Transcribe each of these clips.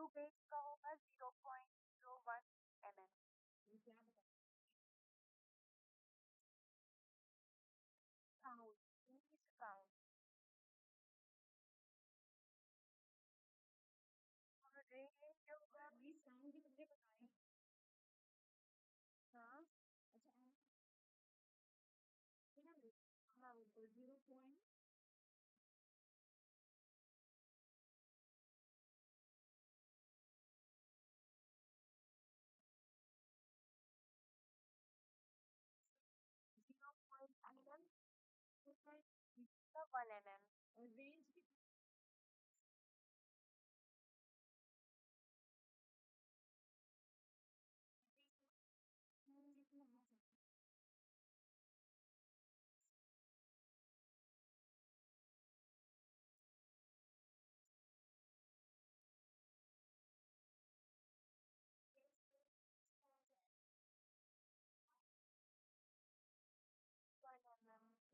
True base का होगा 0.01 mm। Count, English count. और रेंज जो होगा हाँ हाँ बिल्कुल 0.1 1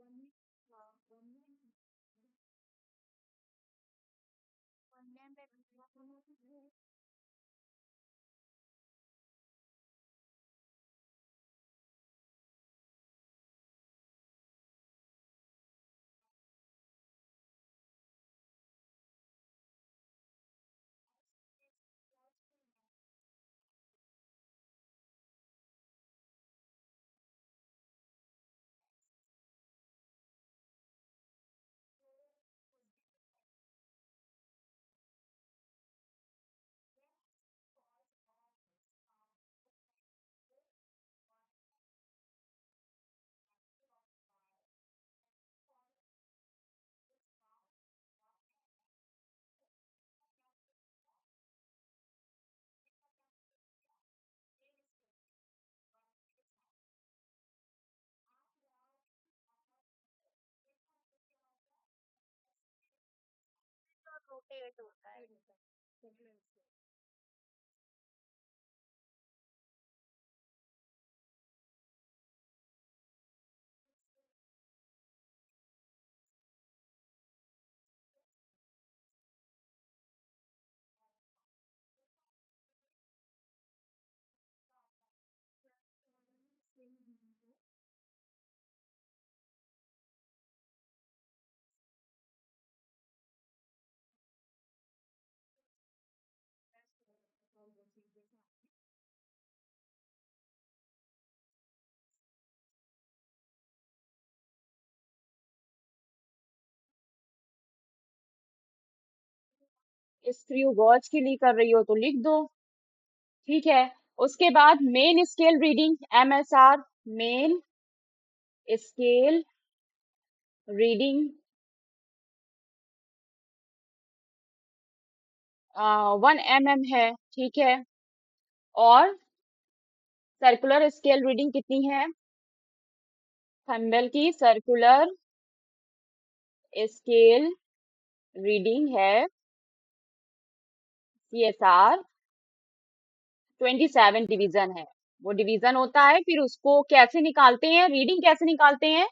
mm। और रेंज की 1 mm। हाँ 1 mm। तो रोटेट होता है। स्क्रू गॉज के लिए कर रही हो तो लिख दो। ठीक है। उसके बाद main scale reading MSR, main scale reading 1 mm है। ठीक है। और सर्कुलर स्केल रीडिंग कितनी है? थंबनेल की सर्कुलर स्केल रीडिंग है CSR 27 डिवीजन है। वो डिवीजन होता है, फिर उसको कैसे निकालते हैं, रीडिंग कैसे निकालते हैं?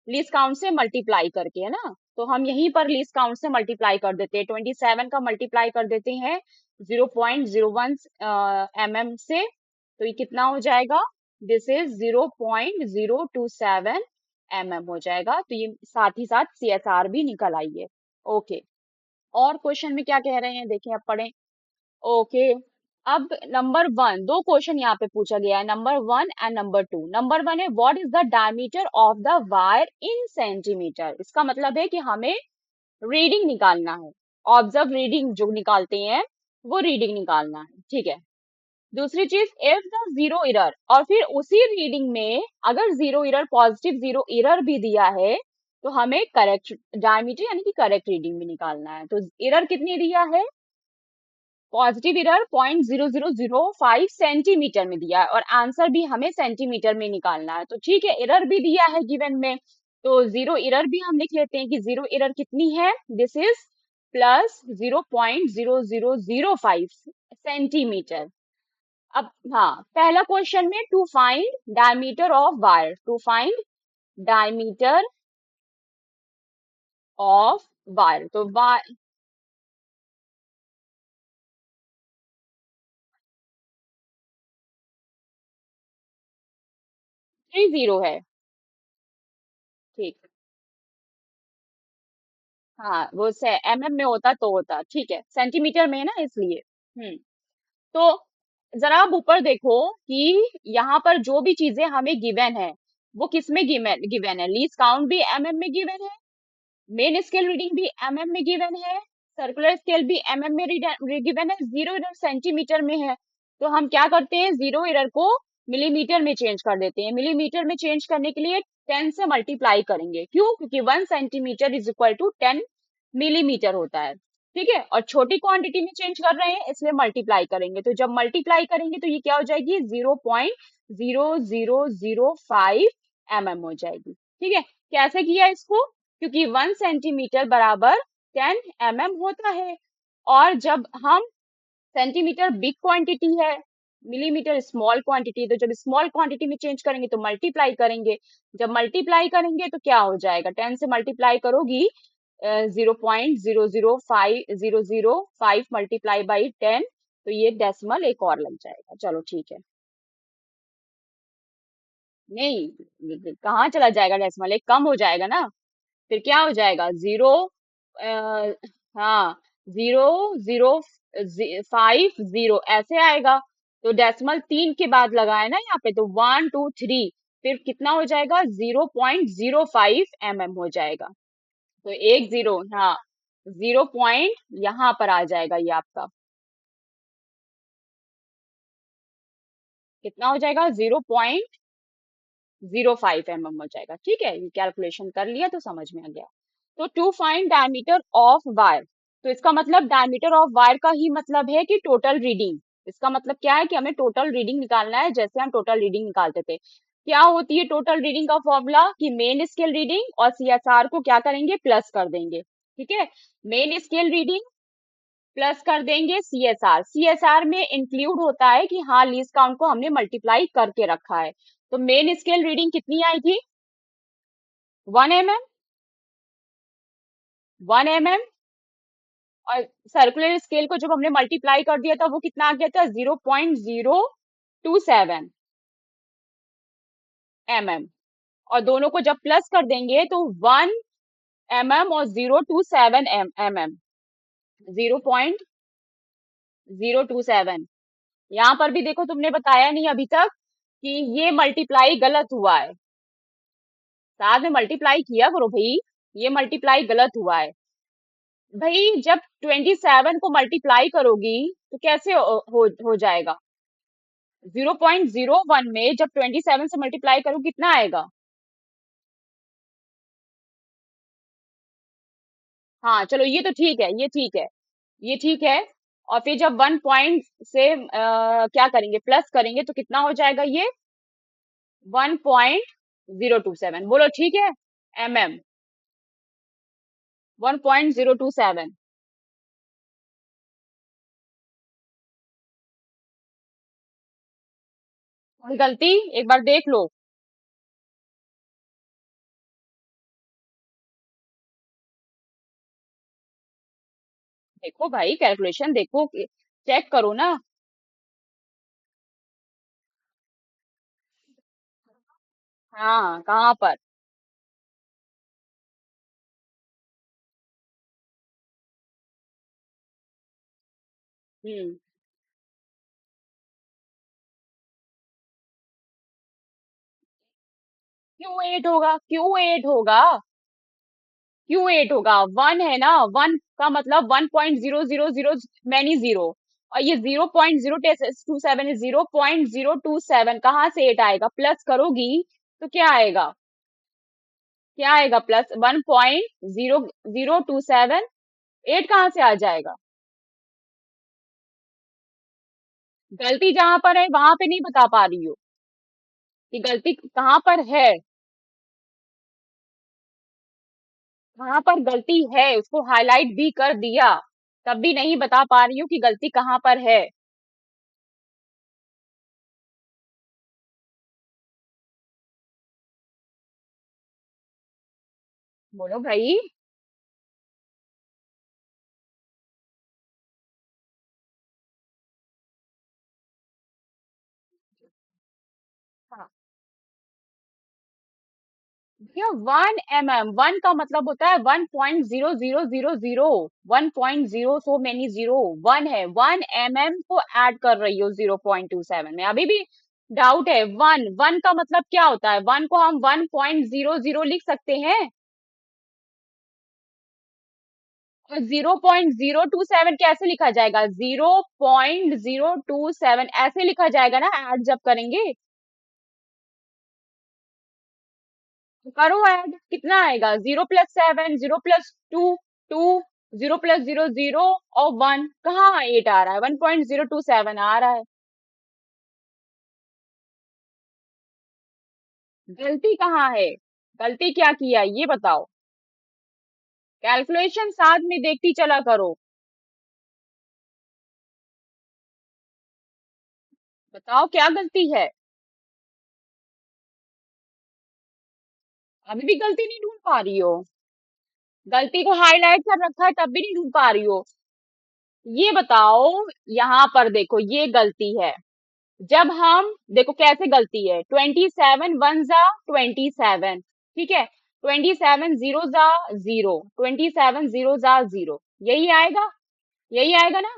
लीस्ट काउंट से मल्टीप्लाई करके, है ना। तो हम यहीं पर लीस्ट काउंट से मल्टीप्लाई कर देते हैं, 27 का मल्टीप्लाई कर देते हैं 0.01 mm से। तो ये कितना हो जाएगा? दिस इज 0.027 mm हो जाएगा। तो ये साथ ही साथ CSR भी निकल आई है। ओके। और क्वेश्चन में क्या कह रहे हैं, देखें अब पढ़ें। ओके। अब नंबर 1, दो क्वेश्चन यहाँ पे पूछा गया है, नंबर 1 एंड नंबर 2। नंबर 1 है what is the diameter of the wire in centimetre. इसका मतलब है कि हमें रीडिंग निकालना है, ऑब्जर्व रीडिंग जो निकालते हैं वो रीडिंग निकालना है। ठीक है। दूसरी चीज, इफ द जीरो एरर, और फिर उसी रीडिंग में अगर zero error, positive zero error भी दिया है तो हमें करेक्ट डायमीटर यानी कि करेक्ट रीडिंग भी निकालना है। तो एरर कितनी दिया है? पॉजिटिव एरर 0.0005 सेंटीमीटर में दिया है, और आंसर भी हमें सेंटीमीटर में निकालना है। तो ठीक है, एरर भी दिया है गिवन में, तो जीरो एरर भी हम लिख लेते हैं कि जीरो एरर कितनी है, दिस इज प्लस 0.0005 सेंटीमीटर। अब हाँ, पहला क्वेश्चन में to find diameter of wire, to find diameter of wire. तो 30 है। ठीक। हाँ वो से एमएम में होता तो होता, ठीक है, सेंटीमीटर में है ना इसलिए। तो जरा आप ऊपर देखो कि यहाँ पर जो भी चीजें हमें गिवन है वो किस में गिवन गिवन है। लीस्ट काउंट भी एमएम में गिवन है, मेन स्केल रीडिंग भी एमएम में गिवन है, सर्कुलर स्केल भी एमएम में गिवन है, जीरो एरर सेंटीमीटर में है। तो हम क्या करते हैं, जीरो एरर को मिलीमीटर में चेंज कर देते हैं। मिलीमीटर में चेंज करने के लिए 10 से मल्टीप्लाई करेंगे, क्यों? क्योंकि 1 centimetre is equal to 10 millimetre होता है। ठीक है, और छोटी क्वांटिटी में चेंज कर रहे हैं इसलिए मल्टीप्लाई करेंगे। तो जब मल्टीप्लाई करेंगे तो ये क्या हो जाएगी, 0.0005 mm हो जाएगी। ठीक है, कैसे किया इसको, क्योंकि 1 सेंटीमीटर बराबर 10 mm होता है। और जब हम, सेंटीमीटर बिग क्वांटिटी है, मिलीमीटर स्मॉल क्वांटिटी, तो जब स्मॉल क्वांटिटी में चेंज करेंगे तो मल्टीप्लाई करेंगे। जब मल्टीप्लाई करेंगे तो क्या हो जाएगा, 10 से मल्टीप्लाई करोगी, 0.005 मल्टीप्लाई बाई 10, तो ये डेसिमल एक और लग जाएगा। चलो ठीक है। नहीं, कहाँ चला जाएगा डेसिमल, एक कम हो जाएगा ना। फिर क्या हो जाएगा, जीरो, हाँ, 0.050 ऐसे आएगा। तो डेसिमल 3 के बाद लगा है ना यहाँ पे, तो 1 2 3, फिर कितना हो जाएगा, 0.05 mm हो जाएगा। तो एक जीरो, हाँ, 0 पॉइंट यहाँ पर आ जाएगा ये आपका, कितना हो जाएगा, 0.05 mm हो जाएगा। ठीक है, ये कैलकुलेशन कर लिया तो समझ में आ गया। तो to find diameter of wire, तो इसका मतलब डायमीटर ऑफ वायर का ही मतलब है कि टोटल रीडिंग। इसका मतलब क्या है कि हमें टोटल रीडिंग निकालना है, जैसे हम टोटल रीडिंग निकालते थे। क्या होती है टोटल रीडिंग का फॉर्मूला, कि मेन स्केल रीडिंग और सीएसआर को क्या करेंगे, प्लस कर देंगे। ठीक है, मेन स्केल रीडिंग प्लस कर देंगे सीएसआर। सीएसआर में इंक्लूड होता है कि हाँ, लीस्ट काउंट को हमने मल्टीप्लाई करके रखा है। तो मेन स्केल रीडिंग कितनी आई थी, 1 mm, 1 mm। और सर्कुलर स्केल को जब हमने मल्टीप्लाई कर दिया था वो कितना आ गया था, 0.027 mm। और दोनों को जब प्लस कर देंगे तो 1 mm और 0.27 mm, 0.027। यहाँ पर भी देखो, तुमने बताया नहीं अभी तक कि ये मल्टीप्लाई गलत हुआ है। साथ में मल्टीप्लाई किया करो भाई, ये मल्टीप्लाई गलत हुआ है। भाई जब 27 को मल्टीप्लाई करोगी तो कैसे हो जाएगा, 0.01 में जब 27 से मल्टीप्लाई करो कितना आएगा। हाँ चलो, ये तो ठीक है, ये ठीक है, ये ठीक है। और फिर जब 1 पॉइंट से क्या करेंगे, प्लस करेंगे तो कितना हो जाएगा ये, 1.027, बोलो ठीक है, mm, 1.027। कोई गलती, एक बार देख लो। देखो भाई, कैलकुलेशन देखो, चेक करो ना। हाँ, कहाँ पर। हम्म, क्यों 8 होगा, क्यों 8 होगा, क्यों 8 होगा, 1 है ना, 1 का मतलब 1.000 मैनी जीरो, और ये 0.027 0.027, कहाँ से 8 आएगा, प्लस करोगी तो क्या आएगा, क्या आएगा, प्लस 1.0027, 8 कहाँ से आ जाएगा। गलती जहां पर है वहां पे नहीं बता पा रही हो कि गलती कहाँ पर है, कहाँ पर गलती है उसको हाईलाइट भी कर दिया, तब भी नहीं बता पा रही हूँ कि गलती कहाँ पर है। बोलो भाई। हाँ, भैया 1 mm, वन का मतलब होता है 1.0000, 1.0 सो मेनी जीरो, वन है, 1 mm को ऐड कर रही हो 0.27 में, अभी भी डाउट है? वन, वन का मतलब क्या होता है? वन को हम 1.00 लिख सकते हैं, और 0.027 कैसे लिखा जाएगा? 0.027 ऐसे लिखा जाएगा ना ऐड जब करेंगे। तो करो ऐड, कितना आएगा? 0+7, 0+2, 2, 0+0, 0 और 1, कहाँ 8 आ रहा है? 1.027 आ रहा है। गलती कहाँ है? गलती क्या किया ये बताओ। कैलकुलेशन साथ में देखती चला करो। बताओ क्या गलती है? अभी भी गलती नहीं ढूंढ पा रही हो? गलती को हाईलाइट कर रखा है तब भी नहीं ढूंढ पा रही हो? ये बताओ, यहाँ पर देखो ये गलती है। जब हम देखो कैसे गलती है, 27 वन जा 27, ठीक है, 27 जीरो जा जीरो, 27 जीरो जा जीरो, यही आएगा, यही आएगा ना।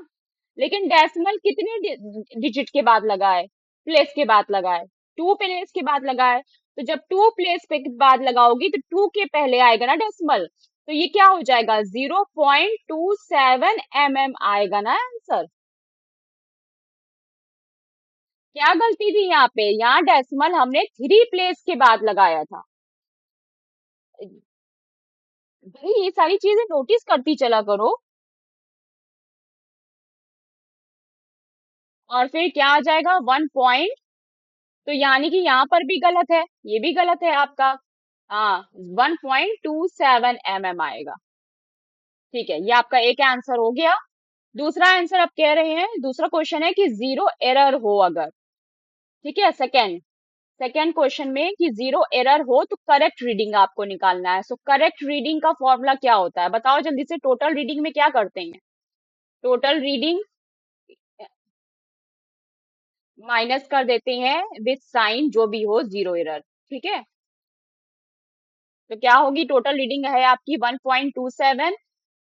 लेकिन डेसिमल कितने डिजिट के बाद लगा है? प्लेस के बाद लगा है, टू प्लेस के बाद लगा है। तो जब टू प्लेस पे बाद लगाओगी तो टू के पहले आएगा ना डेसिमल, तो ये क्या हो जाएगा? 0.27 आएगा ना आंसर। क्या गलती थी यहाँ पे? यहाँ डेसिमल हमने थ्री प्लेस के बाद लगाया था। भाई ये सारी चीजें नोटिस करती चला करो। और फिर क्या आ जाएगा? 1 पॉइंट, तो यानी कि यहाँ पर भी गलत है, ये भी गलत है आपका। हाँ, 1.27 आएगा। ठीक है, ये आपका एक आंसर हो गया। दूसरा आंसर आप कह रहे हैं, दूसरा क्वेश्चन है कि जीरो एरर हो अगर, ठीक है, सेकंड, सेकेंड क्वेश्चन में कि जीरो एरर हो तो करेक्ट रीडिंग आपको निकालना है। सो करेक्ट रीडिंग का फॉर्मूला क्या होता है बताओ जल्दी से। टोटल रीडिंग में क्या करते हैं? टोटल रीडिंग माइनस कर देते हैं विथ साइन जो भी हो, जीरो एरर, ठीक है। तो क्या होगी? टोटल रीडिंग है आपकी 1.27,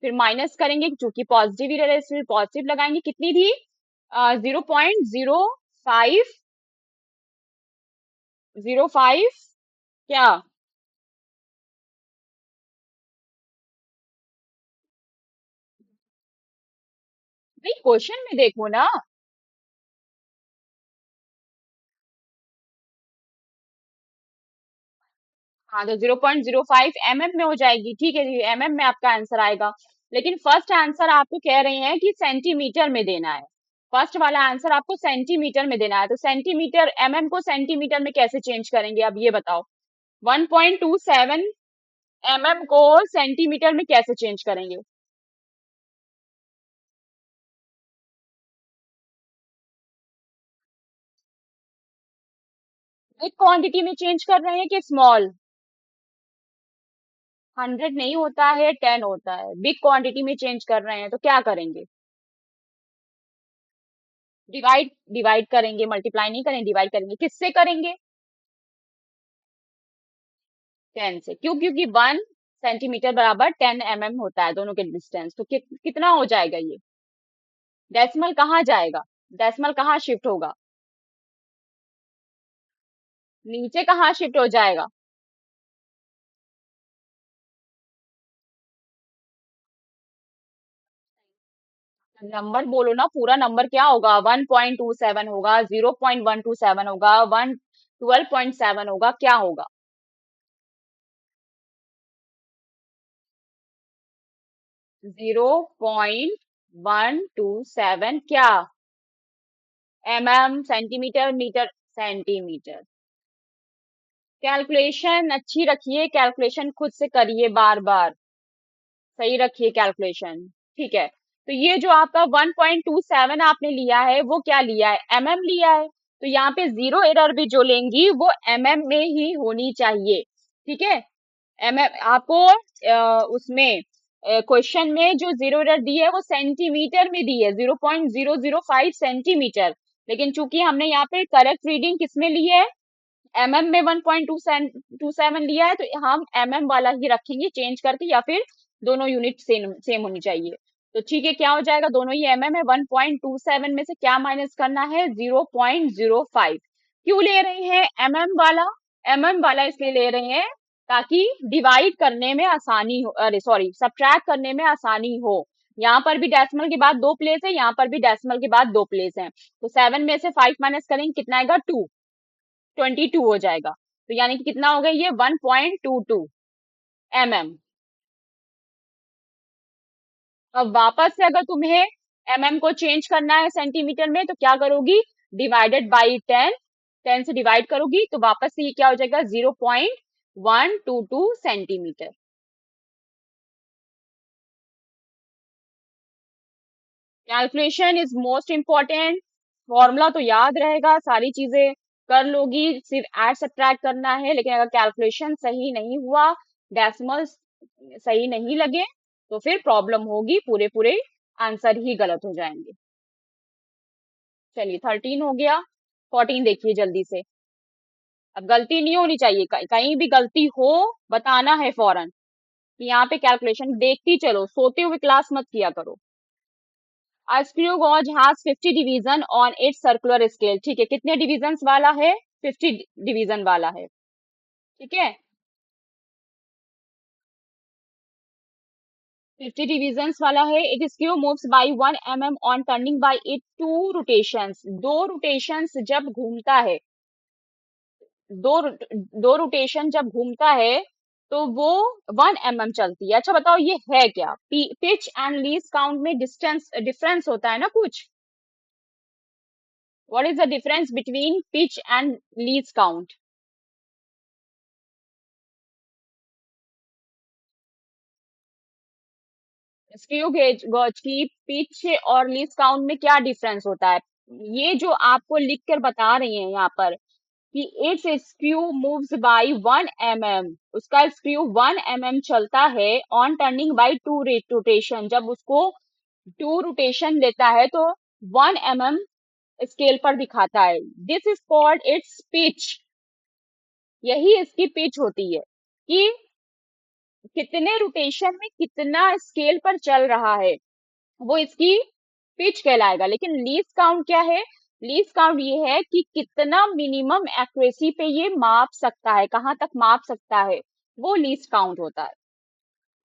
फिर माइनस करेंगे क्योंकि पॉजिटिव एरर है इसलिए पॉजिटिव लगाएंगे, कितनी थी? 0.05, 0.5, क्या? भाई क्वेश्चन में देखो ना। हाँ तो 0.05 mm में हो जाएगी, ठीक है जी, mm में आपका आंसर आएगा। लेकिन फर्स्ट आंसर आपको कह रहे हैं कि सेंटीमीटर में देना है। फर्स्ट वाला आंसर आपको सेंटीमीटर में देना है, तो सेंटीमीटर, mm को सेंटीमीटर में कैसे चेंज करेंगे अब ये बताओ। 1.27 mm को सेंटीमीटर में कैसे चेंज करेंगे? बिग क्वांटिटी में चेंज कर रहे हैं कि स्मॉल? 100 नहीं होता है, 10 होता है, बिग क्वांटिटी में चेंज कर रहे हैं तो क्या करेंगे? डिवाइड, डिवाइड करेंगे, मल्टीप्लाई नहीं करेंगे, डिवाइड करेंगे, किससे करेंगे? 10 से। क्यों? क्योंकि 1 सेंटीमीटर बराबर 10 mm होता है दोनों के डिस्टेंस, तो कितना हो जाएगा ये? डेसिमल कहाँ जाएगा? डेसिमल कहाँ शिफ्ट होगा? नीचे कहाँ शिफ्ट हो जाएगा? नंबर बोलो ना, पूरा नंबर क्या होगा? 1.27 होगा, 0.127 होगा, 12.7 होगा, क्या होगा? 0.127 क्या? Centimetre, metre, centimetre. कैलकुलेशन अच्छी रखिए, कैलकुलेशन खुद से करिए बार बार, सही रखिए कैलकुलेशन, ठीक है। तो ये जो आपका 1.27 आपने लिया है वो क्या लिया है? लिया है, तो यहाँ पे जीरो एरर भी जो लेंगी वो में ही होनी चाहिए, ठीक है। आपको उसमें क्वेश्चन में जो जीरो एरर दी है वो सेंटीमीटर में दी है, 0.005 सेंटीमीटर। लेकिन चूंकि हमने यहाँ पे करेक्ट रीडिंग किसमें ली है? mm में 1.27 लिया है तो हम mm वाला ही रखेंगे चेंज करके, या फिर दोनों यूनिट सेम सेम होनी चाहिए। तो ठीक है, क्या हो जाएगा, दोनों ही mm है, 1.27 में से क्या माइनस करना है, 0.05। क्यों ले रहे हैं mm वाला इसलिए ले रहे हैं ताकि डिवाइड करने में आसानी हो, अरे सॉरी, सब्ट्रैक्ट करने में आसानी हो। यहाँ पर भी डेसिमल के बाद दो प्लेस है, यहाँ पर भी डेसिमल के बाद दो प्लेस है, तो 7 में से 5 माइनस करेंगे, कितना आएगा, 22 हो जाएगा। तो यानी कि कितना हो गया ये, 1.22 mm। अब वापस से अगर तुम्हें को चेंज करना है सेंटीमीटर में, तो क्या करोगी, डिवाइडेड बाई 10 से डिवाइड करोगी, तो वापस से ये क्या हो जाएगा, 0.122 centimetre. Calculation is most important. Formula तो याद रहेगा, सारी चीजें कर लोगी, सिर्फ ऐड सब्ट्रैक्ट करना है, लेकिन अगर कैलकुलेशन सही नहीं हुआ, डेसिमल सही नहीं लगे, तो फिर प्रॉब्लम होगी, पूरे पूरे आंसर ही गलत हो जाएंगे। चलिए 13 हो गया, 14 देखिए जल्दी से। अब गलती नहीं होनी चाहिए, कहीं भी गलती हो बताना है फौरन, कि यहाँ पे कैलकुलेशन देखती चलो, सोते हुए क्लास मत किया करो। A screw gauge has 50 division on its circular scale। ठीक है, कितने डिविजन्स वाला है, 50 डिवीजन वाला है, ठीक है, 50 डिविजन्स वाला है। एक screw moves by 1 mm on turning by it two rotations. दो रोटेशंस जब घूमता है, दो दो रोटेशन जब घूमता है, तो वो 1 mm चलती है। अच्छा बताओ ये है क्या, पिच एंड लीस्ट काउंट में डिस्टेंस डिफरेंस होता है ना कुछ। What is the difference between pitch and least count. Screw gauge gauge की पिच और लीस्ट काउंट में क्या डिफरेंस होता है, ये जो आपको लिख कर बता रही हैं यहाँ पर, कि it's screw moves by 1 mm, उसका स्क्रू 1 mm चलता है, on turning by two rotation, जब उसको टू रोटेशन लेता है तो 1 mm स्केल पर दिखाता है। This is called its pitch, यही इसकी पिच होती है, कि कितने रोटेशन में कितना स्केल पर चल रहा है, वो इसकी पिच कहलाएगा। लेकिन लीस्ट काउंट क्या है, लीस्ट काउंट ये है कि कितना मिनिमम एक्यूरेसी पे ये माप सकता है, कहाँ तक माप सकता है, वो लीस्ट काउंट होता है।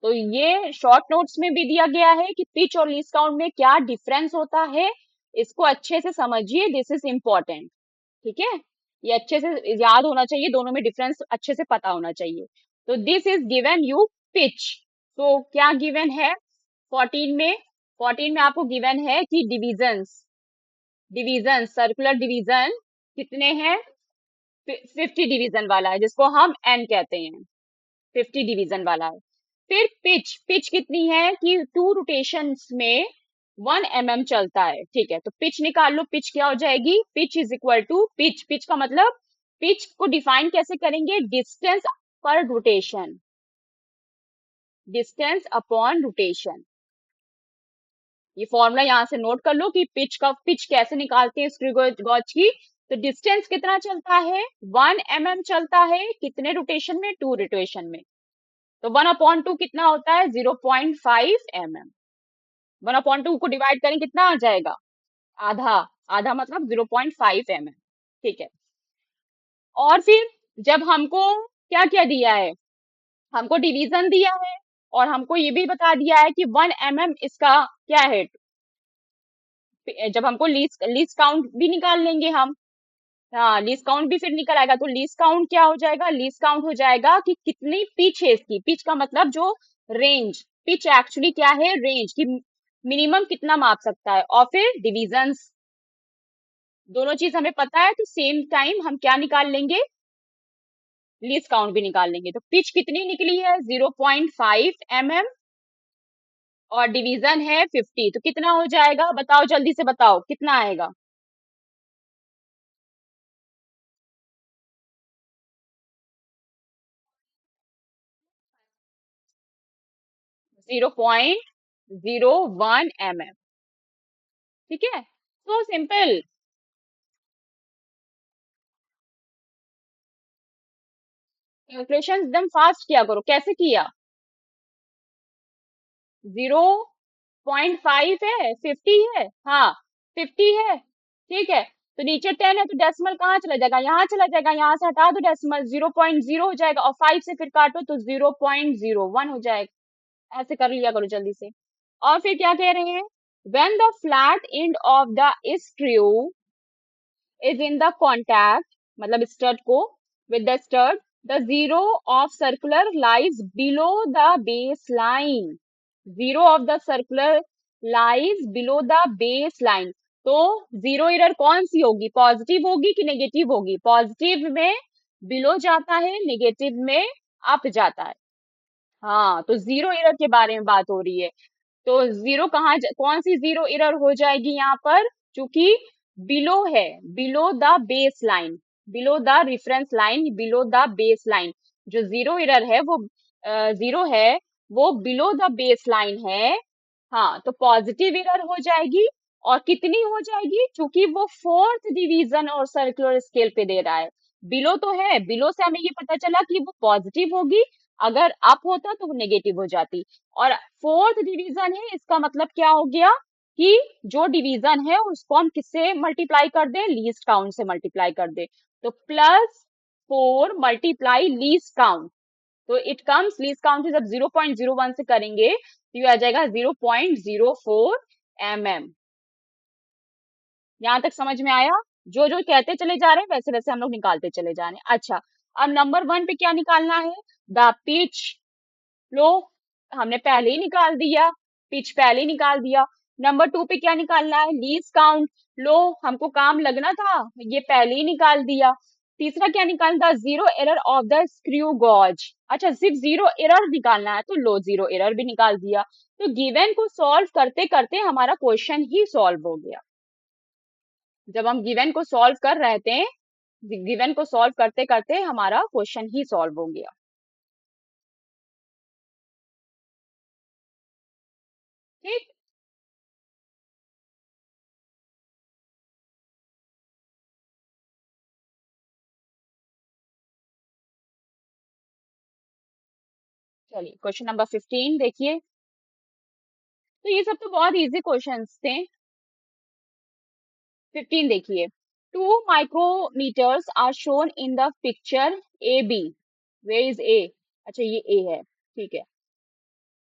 तो ये शॉर्ट नोट्स में भी दिया गया है कि पिच और लीस्ट काउंट में क्या डिफरेंस होता है, इसको अच्छे से समझिए, दिस इज इम्पोर्टेंट, ठीक है, ये अच्छे से याद होना चाहिए, दोनों में डिफरेंस अच्छे से पता होना चाहिए। तो this is given you pitch. तो क्या गिवन है 14 में, 14 में आपको गिवन है कि डिविजन्स, डिवीजन सर्कुलर डिवीजन कितने हैं, 50 डिवीजन वाला है, जिसको हम एन कहते हैं, 50 डिवीजन वाला है। फिर पिच, पिच कितनी है कि टू रोटेशंस में 1 mm चलता है, ठीक है, तो पिच निकाल लो, पिच क्या हो जाएगी, pitch is equal to pitch, pitch का मतलब, पिच को डिफाइन कैसे करेंगे, डिस्टेंस पर रोटेशन, डिस्टेंस अपॉन रोटेशन। ये फॉर्मूला यहाँ से नोट कर लो कि पिच कैसे निकालते हैं स्क्रू गॉज की। तो डिस्टेंस कितना चलता है, 1 mm चलता है, कितने रोटेशन में, टू रोटेशन में, तो 1/2 कितना होता है, 0.5 mm। 1/2 को डिवाइड करें कितना आ जाएगा, आधा, आधा मतलब 0.5 mm, ठीक है। और फिर जब हमको क्या क्या दिया है, हमको डिवीजन दिया है, और हमको ये भी बता दिया है कि 1 mm इसका क्या है, जब हमको लीस्ट लीस्ट काउंट भी निकाल लेंगे हम, हाँ लीस्ट काउंट भी फिर निकल आएगा। तो लीस्ट काउंट क्या हो जाएगा, लीस्ट काउंट हो जाएगा कि कितनी पिच है इसकी, पिच का मतलब जो रेंज, पिच एक्चुअली क्या है, रेंज की मिनिमम कितना माप सकता है, और फिर डिविजन्स, दोनों चीज हमें पता है, तो सेम टाइम हम क्या निकाल लेंगे, लीस्ट काउंट भी निकाल लेंगे। तो पिच कितनी निकली है, 0.5 mm, और डिवीजन है 50, तो कितना हो जाएगा, बताओ जल्दी से बताओ कितना आएगा, 0.01 mm, ठीक है, so सिंपल। कैलकुलेशन एकदम फास्ट किया करो। कैसे किया? 0.5 है, 50 है, हाँ 50 है, ठीक है। तो नीचे 10 है तो डेसिमल कहाँ चला जाएगा? यहाँ चला जाएगा, यहाँ से हटा दो डेसिमल, 0.0 हो जाएगा, और 5 से फिर काटो तो 0.01 हो जाएगा। ऐसे कर लिया करो जल्दी से। और फिर क्या कह रहे हैं? when the flat end of the screw is in the contact, मतलब स्टड को, with the stud, the zero of circular lies below the baseline. Zero of the circular lies below the baseline. तो zero error कौन सी होगी? Positive होगी कि negative होगी? Positive में below जाता है, नेगेटिव में अप जाता है। हाँ, तो जीरो एरर के बारे में बात हो रही है। तो जीरो कौन सी जीरो एरर हो जाएगी यहाँ पर? क्योंकि बिलो है, below the base line, below the reference line, below the base line. जो जीरो एरर है वो जीरो है, वो बिलो द बेस लाइन है। हाँ, तो पॉजिटिव एरर हो जाएगी। और कितनी हो जाएगी? क्योंकि वो फोर्थ डिवीजन और सर्कुलर स्केल पे दे रहा है। बिलो तो है, बिलो से हमें ये पता चला कि वो पॉजिटिव होगी, अगर अप होता तो वो नेगेटिव हो जाती। और फोर्थ डिवीजन है, इसका मतलब क्या हो गया कि जो डिवीजन है उसको हम किससे मल्टीप्लाई कर दें? लीस्ट काउंट से मल्टीप्लाई कर दें। तो +4 मल्टीप्लाई लीस्ट काउंट, तो इट कम्स, लीस्ट काउंट से जब 0.01 से करेंगे तो ये आ जाएगा 0.04 mm। यहाँ तक समझ में आया? जो जो कहते चले जा रहे हैं वैसे वैसे हम लोग निकालते चले जा रहे हैं। अच्छा, अब नंबर 1 पे क्या निकालना है? The pitch. लो, हमने पहले ही निकाल दिया, पिच पहले ही निकाल दिया। नंबर 2 पे क्या निकालना है? Least count. लो, हमको काम लगना था, ये पहले ही निकाल दिया। तीसरा क्या निकालना था? Zero error of the screw gauge. अच्छा, सिर्फ जीरो एरर निकालना है, तो लो जीरो एरर भी निकाल दिया। तो गिवन को सॉल्व करते करते हमारा क्वेश्चन ही सॉल्व हो गया। जब हम गिवन को सॉल्व कर रहे थे, गिवन को सॉल्व करते करते हमारा क्वेश्चन ही सॉल्व हो गया। ठीक। चलिए क्वेश्चन नंबर 15 देखिए। तो ये सब तो बहुत इजी क्वेश्चंस थे। 15 देखिए। 2 micrometers are shown in the picture A B. Where is A? अच्छा, ये ए है, ठीक है।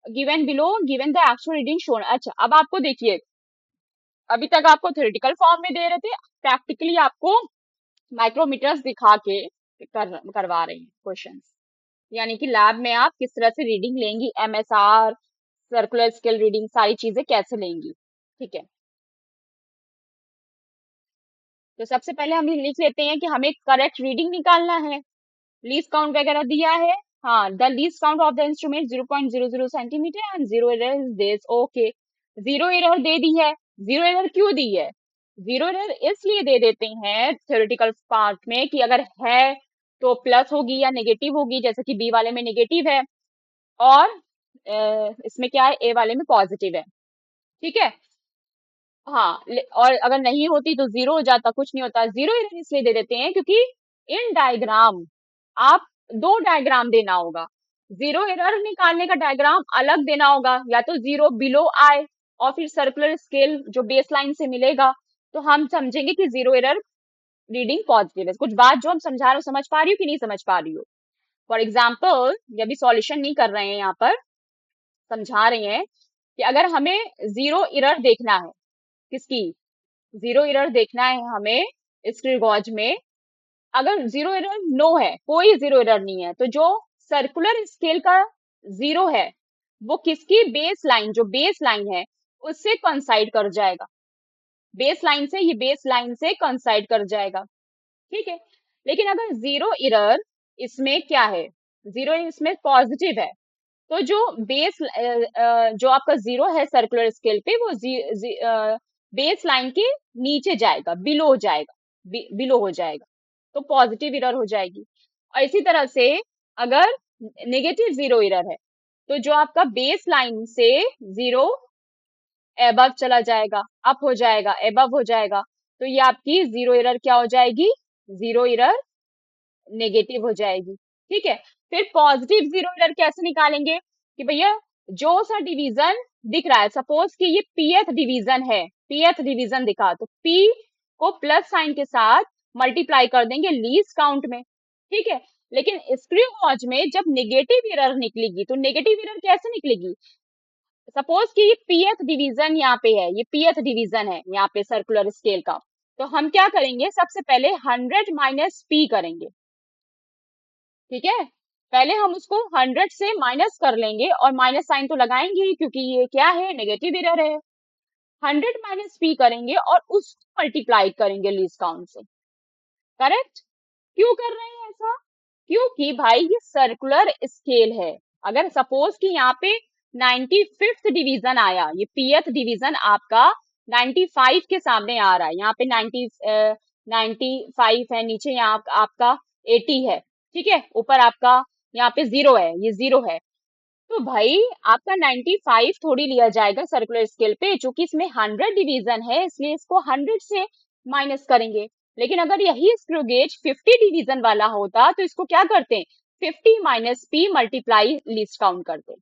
Given below, given the actual reading shown. अच्छा, अब आपको देखिए, अभी तक आपको थ्योरेटिकल फॉर्म में दे रहे थे, प्रैक्टिकली आपको माइक्रोमीटर्स दिखा के करवा रहे हैं क्वेश्चंस। यानी कि लैब में आप किस तरह से रीडिंग लेंगी, एमएसआर, सर्कुलर स्केल रीडिंग, सारी चीजें कैसे लेंगी। ठीक है, तो सबसे पहले हम लिख लेते हैं कि हमें करेक्ट रीडिंग निकालना है। लीस्ट काउंट वगैरह दिया है। हाँ, the least count of the instrument 0.00 centimetre and zero error is this. Okay, zero error दे दी है। जीरो एरर क्यों दी है? जीरो एरर इसलिए दे देते हैं थ्योरेटिकल पार्ट में कि अगर है तो प्लस होगी या नेगेटिव होगी, जैसे कि बी वाले में नेगेटिव है, और इसमें क्या है, ए वाले में पॉजिटिव है। ठीक है। हाँ, और अगर नहीं होती तो जीरो हो जाता, कुछ नहीं होता। जीरो एरर इसलिए दे देते हैं क्योंकि इन डायग्राम आप दो डायग्राम देना होगा। जीरो एरर निकालने का डायग्राम अलग देना होगा, या तो जीरो बिलो आए और फिर सर्कुलर स्केल जो बेस लाइन से मिलेगा, तो हम समझेंगे कि जीरो एरर रीडिंग पॉजिटिव है। कुछ बात जो हम समझा रहे हो समझ पा रही हो कि नहीं समझ पा रही हो? फॉर एग्जाम्पल, अभी सॉल्यूशन नहीं कर रहे हैं, यहाँ पर समझा रहे हैं कि अगर हमें जीरो एरर देखना है, किसकी? जीरो एरर देखना है हमें स्क्रीगॉज में। अगर जीरो एरर नो है, कोई जीरो एरर नहीं है, तो जो सर्कुलर स्केल का जीरो है वो किसकी? बेस लाइन, जो बेस लाइन है उससे कंसाइड कर जाएगा। बेस लाइन से, ये बेस लाइन से कंसाइड कर जाएगा। ठीक है। लेकिन अगर जीरो एरर इसमें क्या है? जीरो इसमें पॉजिटिव है, तो जो बेस जो आपका जीरो है सर्कुलर स्केल पे, वो बेस लाइन के नीचे जाएगा, बिलो जाएगा, बिलो हो जाएगा, तो पॉजिटिव एरर हो जाएगी। और इसी तरह से अगर नेगेटिव जीरो एरर है, तो जो आपका बेस लाइन से जीरो एबव चला जाएगा, अप हो जाएगा, एबव हो जाएगा, तो ये आपकी जीरो एरर क्या हो जाएगी? जीरो एरर नेगेटिव हो जाएगी। ठीक है। फिर पॉजिटिव जीरो एरर कैसे निकालेंगे कि भैया जो सा डिवीजन दिख रहा है, सपोज कि ये पीएथ डिवीजन है, पीएथ डिवीजन दिखा तो पी को प्लस साइन के साथ मल्टीप्लाई कर देंगे लीस्ट काउंट में, ठीक है। लेकिन स्क्रू गॉज में जब नेगेटिव एरर निकलेगी तो नेगेटिव एरर कैसे निकलेगी, सपोज कि ये पीएथ डिवीजन यहाँ पे है, ये पीएथ डिवीजन है यहाँ पे सर्कुलर स्केल का, तो हम क्या करेंगे सबसे पहले 100 माइनस पी करेंगे, ठीक है। पहले हम उसको 100 से माइनस कर लेंगे और माइनस साइन तो लगाएंगे ही क्योंकि ये क्या है, नेगेटिव एरर है। 100 माइनस पी करेंगे और उसको मल्टीप्लाई करेंगे लीस्ट काउंट से, करेक्ट। क्यों कर रहे हैं ऐसा, क्योंकि भाई ये सर्कुलर स्केल है। अगर सपोज कि यहाँ पे 95th डिवीजन आया, ये पीएथ डिवीजन आपका 95 के सामने आ रहा है, यहाँ पे 95 है, नीचे यहाँ आपका 80 है, ठीक है, ऊपर आपका यहाँ पे 0 है, ये 0 है। तो भाई आपका 95 थोड़ी लिया जाएगा सर्कुलर स्केल पे, चूंकि इसमें 100 डिवीजन है इसलिए इसको 100 से माइनस करेंगे। लेकिन अगर यही स्क्रू गेज 50 डिवीजन वाला होता तो इसको क्या करते हैं, 50 minus P multiply least count करते।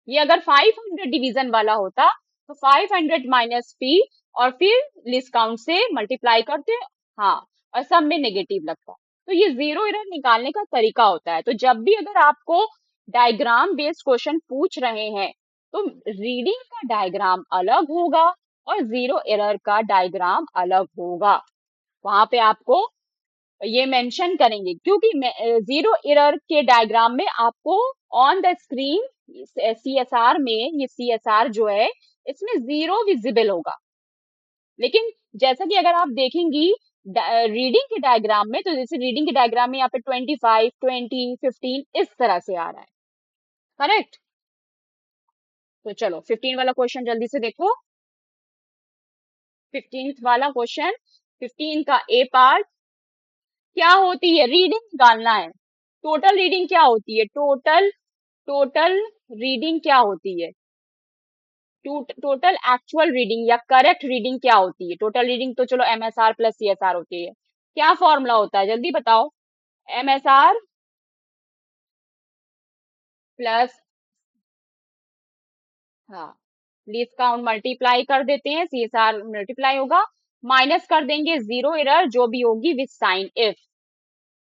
ये अगर 500 डिवीजन वाला होता तो 500 माइनस पी और फिर लीस्ट काउंट से मल्टीप्लाई करते, हाँ, और सब में नेगेटिव लगता। तो ये जीरो एरर निकालने का तरीका होता है। तो जब भी अगर आपको डायग्राम बेस्ड क्वेश्चन पूछ रहे हैं तो रीडिंग का डायग्राम अलग होगा और जीरो एरर का डायग्राम अलग होगा, वहां पे आपको ये मेंशन करेंगे, क्योंकि जीरो एरर के डायग्राम में आपको ऑन द स्क्रीन सीएसआर में, ये सीएसआर जो है इसमें जीरो विजिबल होगा। लेकिन जैसा कि अगर आप देखेंगी रीडिंग के डायग्राम में, तो जैसे रीडिंग के डायग्राम में यहाँ पे 25, 20, 15 इस तरह से आ रहा है, करेक्ट। तो चलो 15 वाला क्वेश्चन जल्दी से देखो। 15th वाला क्वेश्चन, 15 का ए पार्ट, क्या होती है, रीडिंग निकालना है। टोटल रीडिंग क्या होती है, टोटल टोटल रीडिंग क्या होती है, टोटल एक्चुअल रीडिंग या करेक्ट रीडिंग क्या होती है। टोटल रीडिंग तो चलो एमएसआर प्लस सीएसआर होती है, क्या फॉर्मूला होता है जल्दी बताओ, एमएसआर प्लस, हाँ, लीस्ट काउंट मल्टीप्लाई कर देते हैं, सीएसआर मल्टीप्लाई होगा, माइनस कर देंगे जीरो एरर जो भी होगी विथ साइन इफ,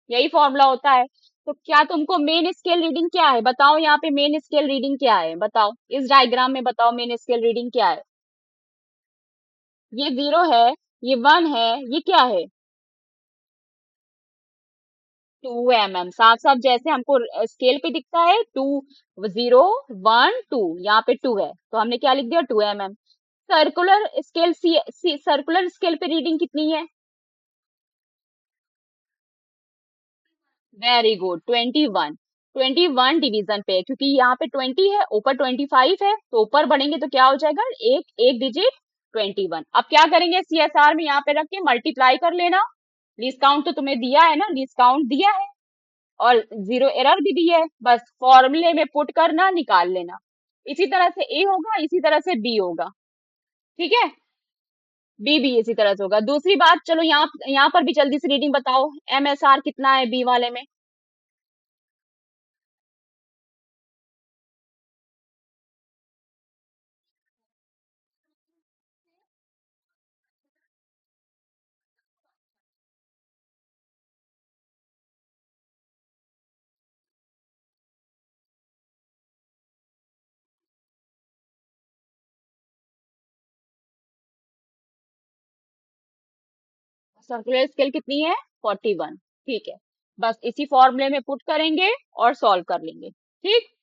यही फॉर्मूला होता है। तो क्या तुमको मेन स्केल रीडिंग क्या है बताओ, यहाँ पे मेन स्केल रीडिंग क्या है बताओ, इस डायग्राम में बताओ मेन स्केल रीडिंग क्या है। ये 0 है, ये 1 है, ये क्या है, 2 mm, साफ साफ जैसे हमको स्केल पे दिखता है 2, 0, 1, 2, यहाँ पे 2 है तो हमने क्या लिख दिया 2 mm। Circular scale circular scale पे रीडिंग कितनी है, वेरी गुड, 21, 21 डिवीजन पे है, क्योंकि यहाँ पे 20 है, ऊपर 25 है, तो ऊपर बढ़ेंगे तो क्या हो जाएगा, एक एक डिजिट 21। अब क्या करेंगे, सीएसआर में यहाँ पे रख के मल्टीप्लाई कर लेना, लीस्ट काउंट तो तुम्हें दिया है ना, लीस्ट काउंट दिया है और जीरो एरर भी दी है, बस फॉर्मूले में पुट करना, निकाल लेना। इसी तरह से ए होगा, इसी तरह से बी होगा, ठीक है, बी भी इसी तरह से होगा। दूसरी बात, चलो यहाँ यहाँ पर भी जल्दी से रीडिंग बताओ, एमएसआर कितना है बी वाले में, सर्कुलर स्केल कितनी है, 41, ठीक है। बस इसी फॉर्मूले में पुट करेंगे और सॉल्व कर लेंगे, ठीक।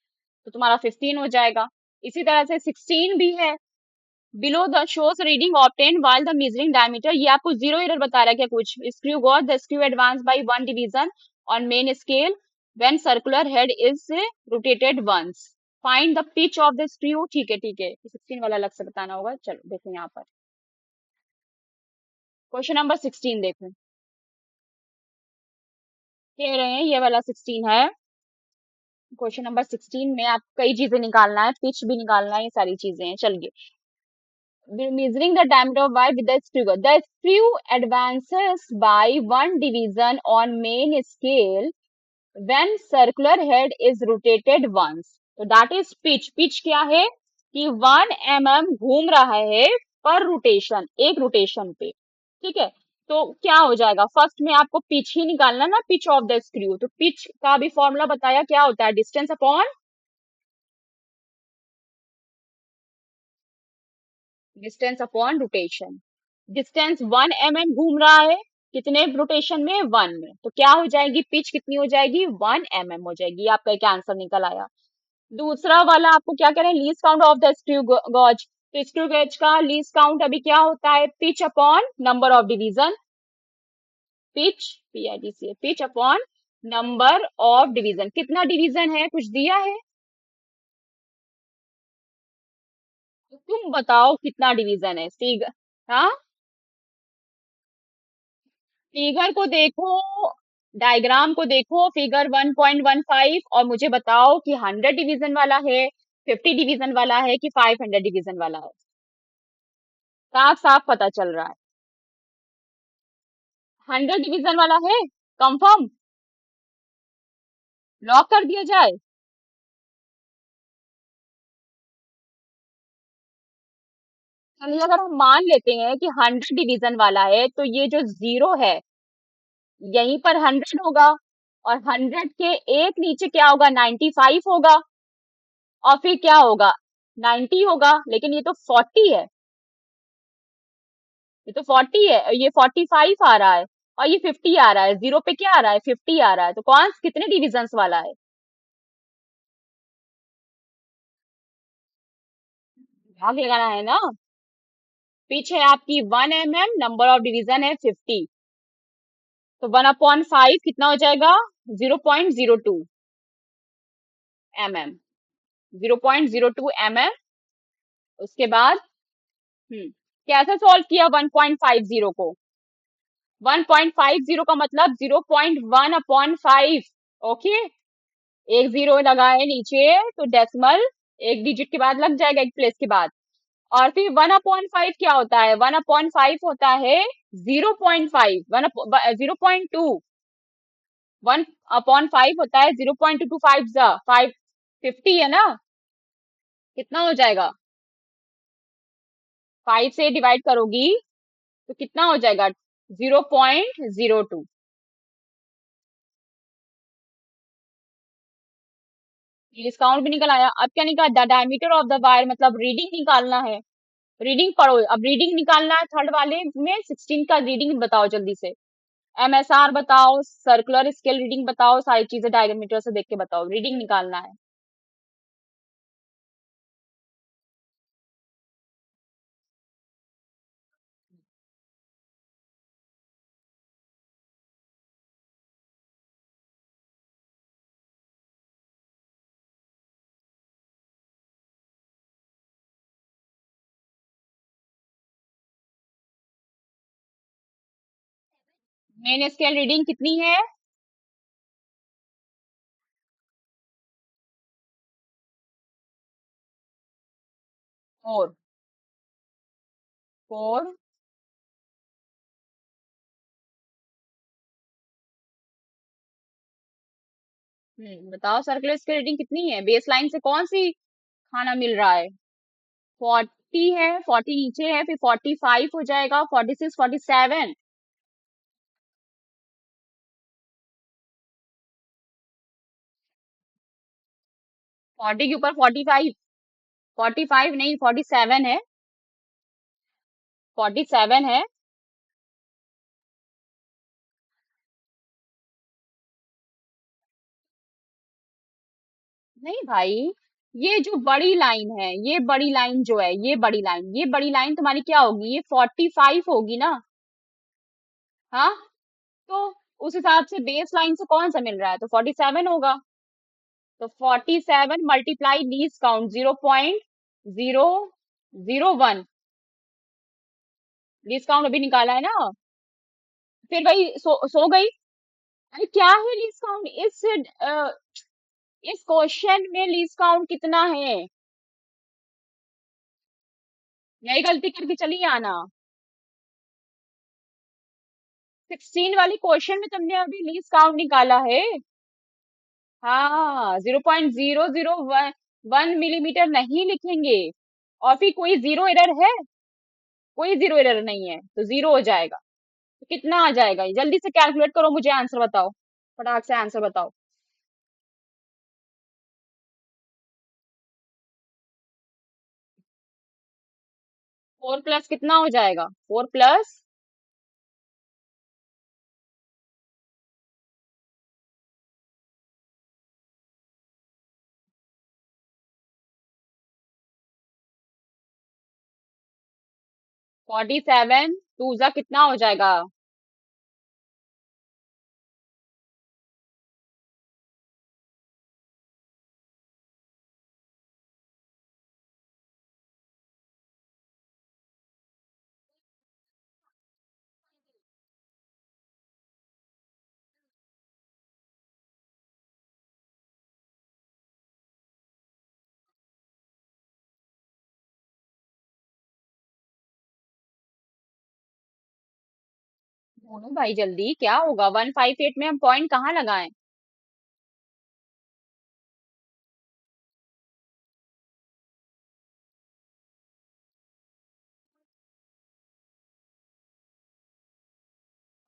तो तुम्हारा 15 हो जाएगा। इसी तरह से 16 भी है, below the shows reading obtain while the measuring diameter, ये आपको जीरो एरर बता रहा है क्या कुछ, screw gauge the screw advance by 1 division on main scale when circular head is rotated once, find the pitch of the screw, ठीक है ठीक है, 16 वाला अलग से बताना होगा। चलो देखो यहाँ पर क्वेश्चन नंबर 16 देखो, कह रहे हैं ये वाला 16 है। क्वेश्चन नंबर 16 में आप कई चीजें निकालना है, पिच भी निकालना है, ये सारी चीजें हैं, चलिए। Measuring the diameter of Y with the screw gauge. The screw advances by 1 division on main scale when circular head is rotated once, तो that is pitch. pitch क्या है कि 1 mm घूम रहा है पर रोटेशन, एक रोटेशन पे, ठीक है। तो क्या हो जाएगा, फर्स्ट में आपको पिच ही निकालना ना, पिच ऑफ द स्क्रू। तो पिच का भी फॉर्मूला बताया, क्या होता है, distance upon rotation. Distance 1 mm घूम रहा है, कितने रोटेशन में, 1 में, तो क्या हो जाएगी, पिच कितनी हो जाएगी, 1 mm हो जाएगी। ये आपका एक आंसर निकल आया। दूसरा वाला आपको क्या कह रहे हैं, least count of the screw gauge. तो स्क्रू गेज का लीस्ट काउंट अभी क्या होता है, pitch upon number of division. Pitch, PIDC, pitch upon number of division. कितना डिवीजन है, कुछ दिया है, तो तुम बताओ कितना डिवीजन है, फिगर। हाँ, फिगर को देखो, डायग्राम को देखो, फिगर 1.15, और मुझे बताओ कि 100 डिवीजन वाला है, 50 डिवीजन वाला है कि 500 डिवीजन वाला है। साफ साफ पता चल रहा है 100 डिवीजन वाला है। कंफर्म, लॉक कर दिया जाए। चलिए अगर हम मान लेते हैं कि 100 डिवीजन वाला है, तो ये जो जीरो है यहीं पर 100 होगा, और 100 के एक नीचे क्या होगा, 95 होगा, और फिर क्या होगा, 90 होगा। लेकिन ये तो 40 है, ये तो 40 है, और ये 45 आ रहा है, और ये 50 आ रहा है, जीरो पे क्या आ रहा है, 50 आ रहा है। तो कौन कितने डिविजन्स वाला है, भाग लगाना है ना। पीछे आपकी 1 mm, नंबर ऑफ डिवीजन है 50, तो 1/5 कितना हो जाएगा, 0.02 mm, 0.02 mm। उसके बाद कैसे सॉल्व किया 1.50 को, 1.50 का मतलब 0.1/5। ओके, एक जीरो लगाए नीचे, तो डेसिमल एक डिजिट के बाद लग जाएगा, एक प्लेस के बाद। और फिर 1/5 क्या होता है, 1/5 होता है 0.5, 0.2, 1/5 होता है 0.225 5, 50 है ना, कितना हो जाएगा, 5 से डिवाइड करोगी तो कितना हो जाएगा, 0.02। डिस्काउंट भी निकल आया। अब क्या निकाला, the diameter of the wire, मतलब रीडिंग निकालना है। रीडिंग पढ़ो, अब रीडिंग निकालना है, थर्ड वाले में 16 का रीडिंग बताओ जल्दी से। MSR बताओ, सर्कुलर स्केल रीडिंग बताओ, सारी चीजें डायमीटर से देख के बताओ, रीडिंग निकालना है। मेन स्केल रीडिंग कितनी है, 4, 4। बताओ सर्कुलर स्केल रीडिंग कितनी है, बेस लाइन से कौन सी खाना मिल रहा है, 40 है, 40 नीचे है, फिर 45 हो जाएगा, 46, 47, 40 के ऊपर 45, 45 नहीं, 47 है, 47 है। नहीं भाई, ये जो बड़ी लाइन है, ये बड़ी लाइन जो है, ये बड़ी लाइन, ये बड़ी लाइन तुम्हारी क्या होगी, ये 45 होगी ना। हाँ, तो उस हिसाब से बेस लाइन से कौन सा मिल रहा है, तो 47 होगा। तो 47 multiply least count 0.001, least count अभी निकाला है ना। फिर वही सो गई। अरे क्या है लीस्ट काउंट, इस क्वेश्चन में लीस्ट काउंट कितना है, यही गलती करके चली आना। 16 वाली क्वेश्चन में तुमने अभी लीस्ट काउंट निकाला है, हाँ, 0.0001 मिलीमीटर नहीं लिखेंगे। और फिर कोई जीरो एरर है? कोई जीरो एरर नहीं है, तो जीरो हो जाएगा। तो कितना आ जाएगा? जल्दी से कैलकुलेट करो, मुझे आंसर बताओ। फटाक से आंसर बताओ। 4 प्लस कितना हो जाएगा? 4 प्लस 47 टू जा कितना हो जाएगा? बोलो भाई जल्दी, क्या होगा? 158 में हम पॉइंट कहाँ लगाएं?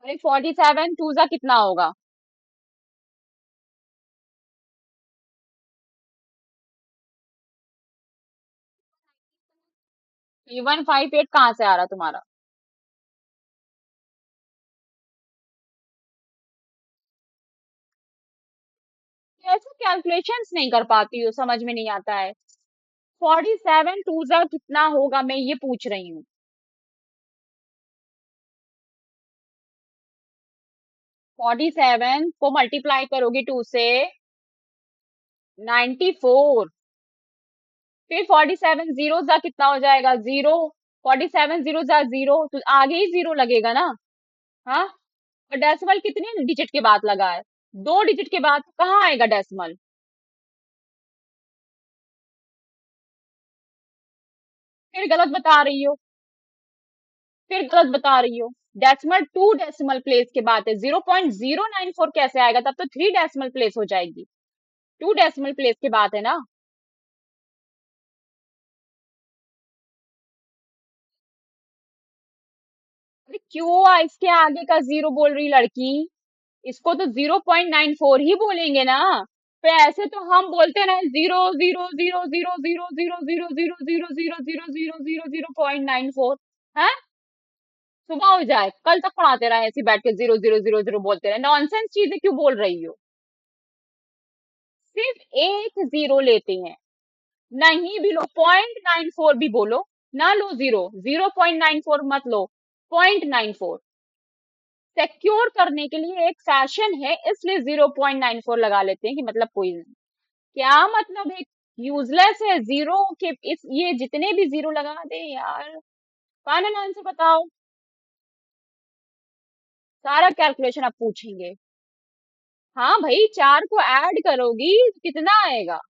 अरे 47 टू जा कितना होगा? ये 158 कहाँ से आ रहा तुम्हारा? कैसे कैलकुलेशंस नहीं कर पाती हो, समझ में नहीं आता है। 47 टू जा कितना होगा, मैं ये पूछ रही हूँ। 47 को मल्टीप्लाई करोगे 2 से? 94। फिर 47 जीरो जा कितना हो जाएगा? जीरो। 47 जीरो जा जीरो, तो आगे ही जीरो लगेगा ना। हाँ। और डेसिमल कितने डिजिट के बाद लगा है? 2 डिजिट के बाद, तो कहाँ आएगा डेसिमल? फिर गलत बता रही हो। फिर गलत बता रही हो। डेसिमल 2 डेसिमल प्लेस के बाद है, 0.094 कैसे आएगा? तब तो 3 डेसिमल प्लेस हो जाएगी। 2 डेसिमल प्लेस के बाद है ना। अरे क्यों इसके आगे का जीरो बोल रही लड़की? इसको तो 0.94 ही बोलेंगे ना। पे ऐसे तो हम बोलते रहे, zero zero zero zero zero zero zero zero zero zero zero zero zero zero 0.94 है। सुबह हो जाए, कल तक पढ़ाते रहे ऐसे बैठ के, जीरो जीरो जीरो जीरो बोलते रहे। नॉनसेंस चीजें क्यों बोल रही हो? सिर्फ एक जीरो लेते हैं। नहीं भी लो, 0.94 भी बोलो। ना लो जीरो, 0.94 मत लो, 0.94। सिक्योर करने के लिए एक फैशन है, इसलिए 0.94 लगा लेते हैं कि मतलब कोई नहीं। क्या मतलब है? यूजलेस है जीरो के, इस ये जितने भी जीरो लगा दे यार। फाइनल आंसर बताओ। सारा कैलकुलेशन आप पूछेंगे? हाँ भाई, 4 को ऐड करोगी तो कितना आएगा?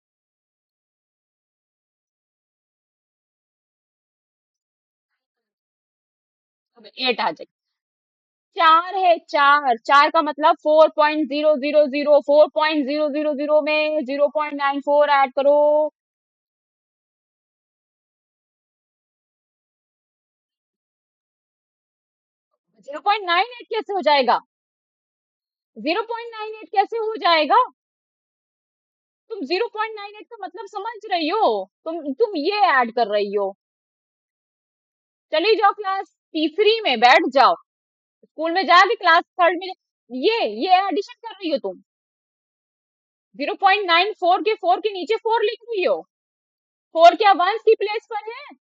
अब 8 आ जाएगा। 4 है, 4 4 का मतलब 4.000, 4.000 में 0.94 ऐड करो। 0.98 कैसे हो जाएगा? 0.98 कैसे हो जाएगा? तुम 0.98 का मतलब समझ रही हो? तुम ये ऐड कर रही हो। चली जाओ क्लास तीसरी में बैठ जाओ। स्कूल में जाके क्लास थर्ड में ये एडिशन कर रही हो तुम। 0.94 के 4 के नीचे 4 लिख रही हो। 4 क्या वंस की प्लेस पर है?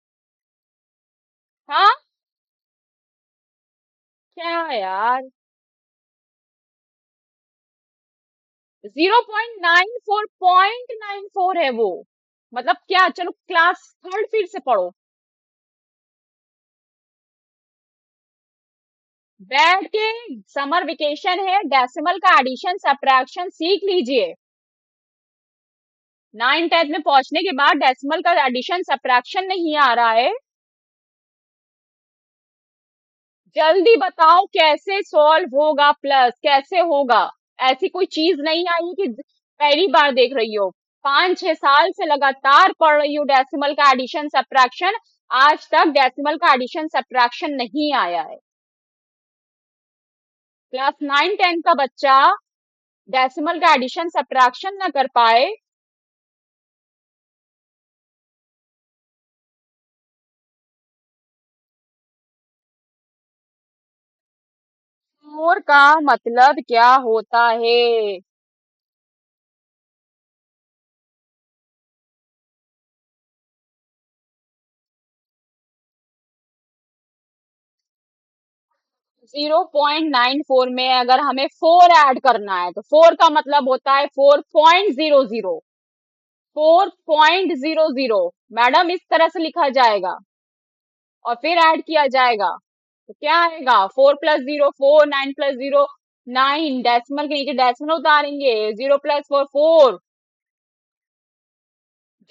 हाँ। क्या यार? 0.94 0.94 है वो। मतलब क्या? चलो क्लास थर्ड फिर से पढ़ो। बैठ के, समर वेकेशन है, डेसिमल का एडिशन सब्ट्रैक्शन सीख लीजिए। 9 10 में पहुंचने के बाद डेसिमल का एडिशन सब्ट्रैक्शन नहीं आ रहा है। जल्दी बताओ कैसे सॉल्व होगा, प्लस कैसे होगा? ऐसी कोई चीज नहीं आई कि पहली बार देख रही हो? 5-6 साल से लगातार पढ़ रही हो डेसिमल का एडिशन सब्ट्रैक्शन, आज तक डेसिमल का एडिशन सब्ट्रैक्शन नहीं आया है। क्लास 9-10 का बच्चा डेसिमल का एडिशन सब्ट्रैक्शन ना कर पाए। 4 का मतलब क्या होता है? 0.94 में अगर हमें 4 ऐड करना है तो 4 का मतलब होता है 4.00। 4.00 मैडम इस तरह से लिखा जाएगा और फिर ऐड किया जाएगा तो क्या आएगा? 4+0 4, 9+0 9, डेसिमल के नीचे डेसिमल उतारेंगे, 0+4 4।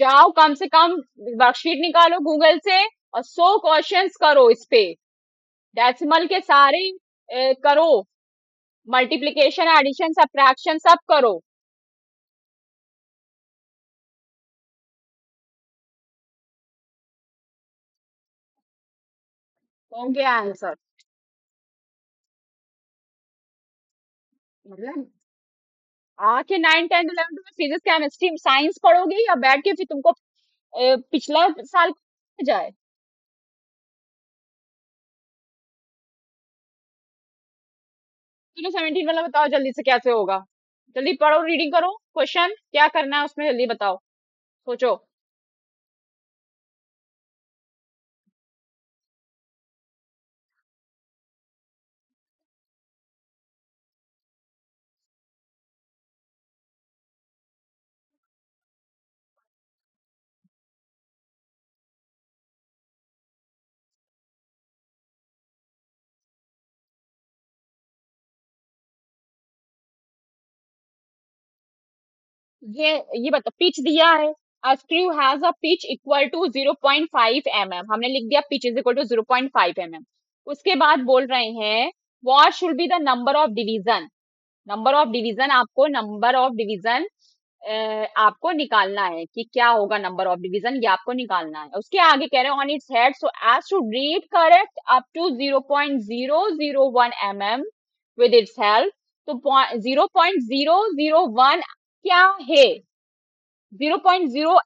जाओ कम से कम वर्कशीट निकालो गूगल से और 100 क्वेश्चंस करो इस पे, डेसिमल के सारे करो, मल्टीप्लिकेशन एडिशन सब्ट्रैक्शन सब करो। हो गया आंसर। मतलब आके 9 10 11 में फिजिक्स केमिस्ट्री साइंस पढ़ोगे या बैठ के फिर तुमको पिछला साल जाए? 17 वाला बताओ जल्दी से कैसे होगा? जल्दी पढ़ो, रीडिंग करो, क्वेश्चन क्या करना है उसमें जल्दी बताओ, सोचो। ये ये बता, पिच दिया है, a screw has a pitch equal to 0.5 mm, हमने लिख दिया pitch is equal to 0.5 mm। उसके बाद बोल रहे हैं what should be the number of division। Number of division, आपको नंबर ऑफ डिवीजन आपको निकालना है कि क्या होगा नंबर ऑफ डिवीजन, ये आपको निकालना है। उसके आगे कह रहे हैं on its head so as to read correct up to 0.001 mm with its help. तो 0.001 क्या है? 0.0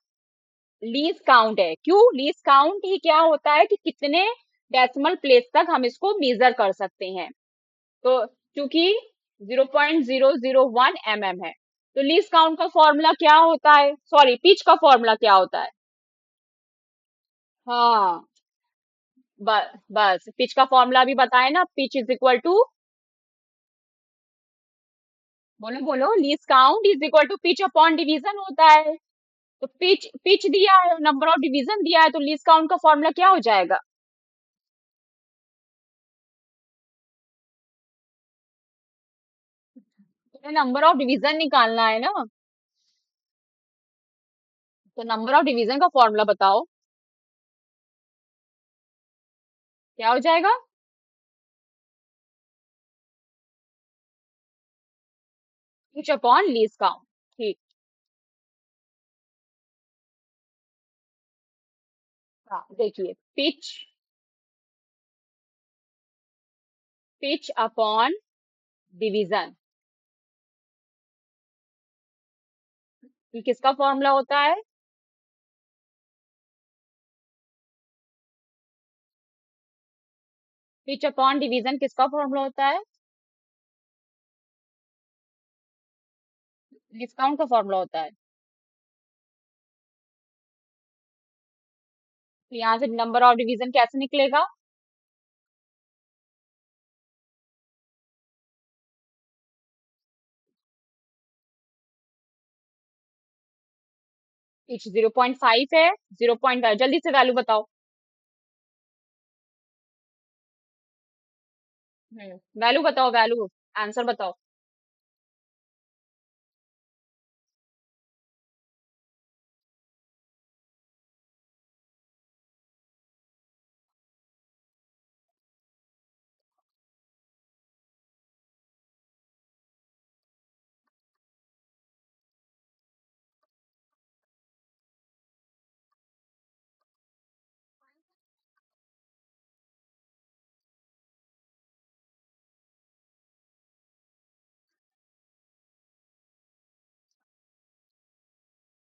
लीस्ट काउंट है। क्यों लीस्ट काउंट? ये क्या होता है कि कितने डेसिमल प्लेस तक हम इसको मेजर कर सकते हैं। तो क्योंकि 0.001 mm है तो लीस्ट काउंट का फॉर्मूला क्या होता है? सॉरी, पिच का फॉर्मूला क्या होता है? हाँ, बस पिच का फॉर्मूला भी बताए ना, पिच इज इक्वल टू, बोलो बोलो, least count is equal to pitch upon division होता है। तो पिच पिच दिया है, नंबर ऑफ डिवीजन दिया है, तो लीस्ट काउंट का फॉर्मूला क्या हो जाएगा? तो नंबर ऑफ डिवीजन निकालना है ना, तो नंबर ऑफ डिवीजन का फॉर्मूला बताओ क्या हो जाएगा? Pitch upon least count. ठीक। हाँ देखिए, पिच पिच अपॉन डिवीजन, ये किसका फॉर्मूला होता है? पिच अपॉन डिवीजन किसका फॉर्मूला होता है? डिस्काउंट का फॉर्मूला होता है। तो यहाँ से नंबर ऑफ डिवीजन कैसे निकलेगा? पिच 0.5 है, 0.5 जल्दी से वैल्यू बताओ। वैल्यू बताओ, वैल्यू, आंसर बताओ।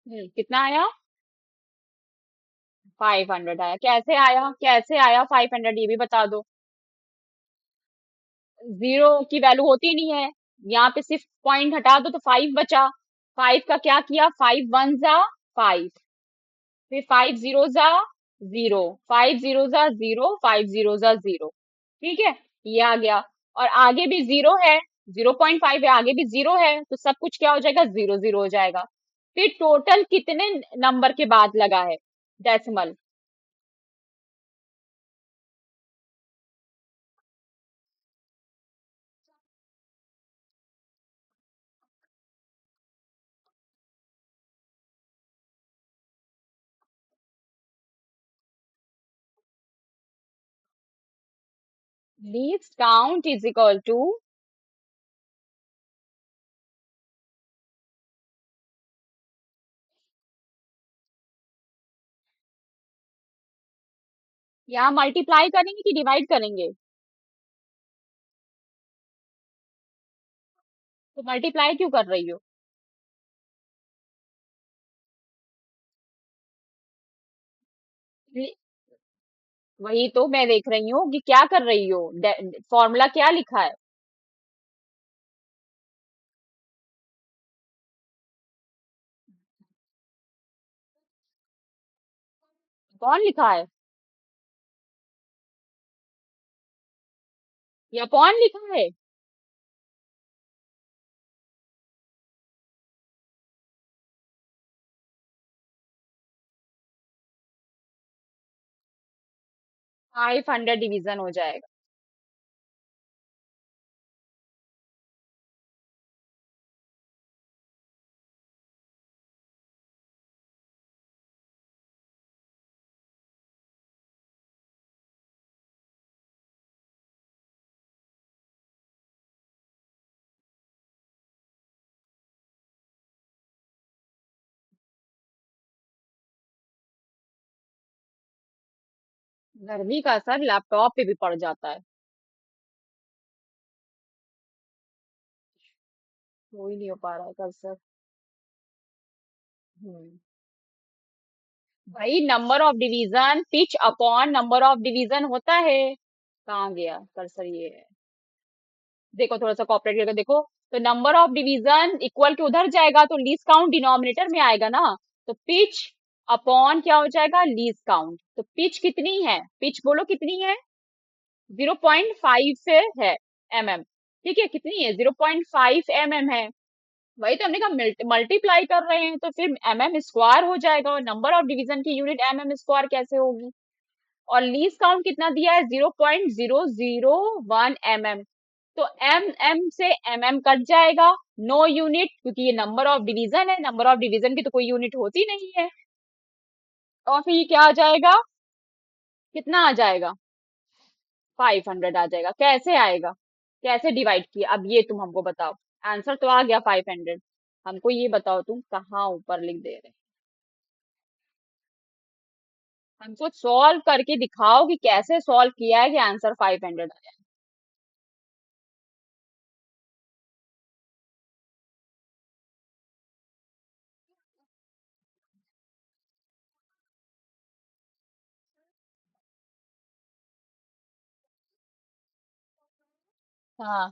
कितना आया? 500 आया। कैसे आया, कैसे आया 500, ये भी बता दो। जीरो की वैल्यू होती नहीं है, यहाँ पे सिर्फ पॉइंट हटा दो तो 5 बचा। 5 का क्या किया, 5 वन जा 5, फिर 5 जीरो जा 0, 5 जीरो जा 0, 5 जीरो जा 0। ठीक है, ये आ गया। और आगे भी 0 है, 0.5 है, आगे भी 0 है, तो सब कुछ क्या हो जाएगा, 0 0 हो जाएगा। फिर टोटल कितने नंबर के बाद लगा है decimal? Least count is equal to, यहाँ मल्टीप्लाई करेंगे कि डिवाइड करेंगे? तो मल्टीप्लाई क्यों कर रही हो? ली- वही तो मैं देख रही हूँ कि क्या कर रही हो, फॉर्मूला क्या लिखा है? कौन लिखा है? या कौन लिखा है? 500 डिवीजन हो जाएगा। गर्मी का असर लैपटॉप पे भी पड़ जाता है। वो ही नहीं हो पा रहा है कर्सर। हम्म भाई, number of division pitch upon number of division होता है। कहाँ गया कर्सर, ये है। देखो थोड़ा सा कॉपरेट करके देखो। तो नंबर ऑफ डिवीजन इक्वल के उधर जाएगा तो लीस्ट काउंट डिनोमिनेटर में आएगा ना। तो पिच अपॉन क्या हो जाएगा, लीस्ट काउंट। तो पिच कितनी है, पिच बोलो कितनी है? 0.5 से है, mm। ठीक है, कितनी है, 0.5 mm है। वही तो हमने कहा, मल्टीप्लाई कर रहे हैं तो फिर mm² हो जाएगा, और नंबर ऑफ डिवीजन की यूनिट mm² कैसे होगी? और लीस्ट काउंट कितना दिया है, 0.001 mm। तो mm से mm कट जाएगा, नो यूनिट, क्योंकि ये नंबर ऑफ डिवीजन है, नंबर ऑफ डिवीजन की तो कोई यूनिट होती नहीं है। और फिर ये क्या आ जाएगा, कितना आ जाएगा, 500 आ जाएगा। कैसे आएगा, कैसे डिवाइड किया, अब ये तुम हमको बताओ। आंसर तो आ गया 500, हमको ये बताओ तुम कहाँ ऊपर लिख दे रहे? हमको सॉल्व करके दिखाओ कि कैसे सॉल्व किया है कि आंसर 500 आ जाए। हाँ,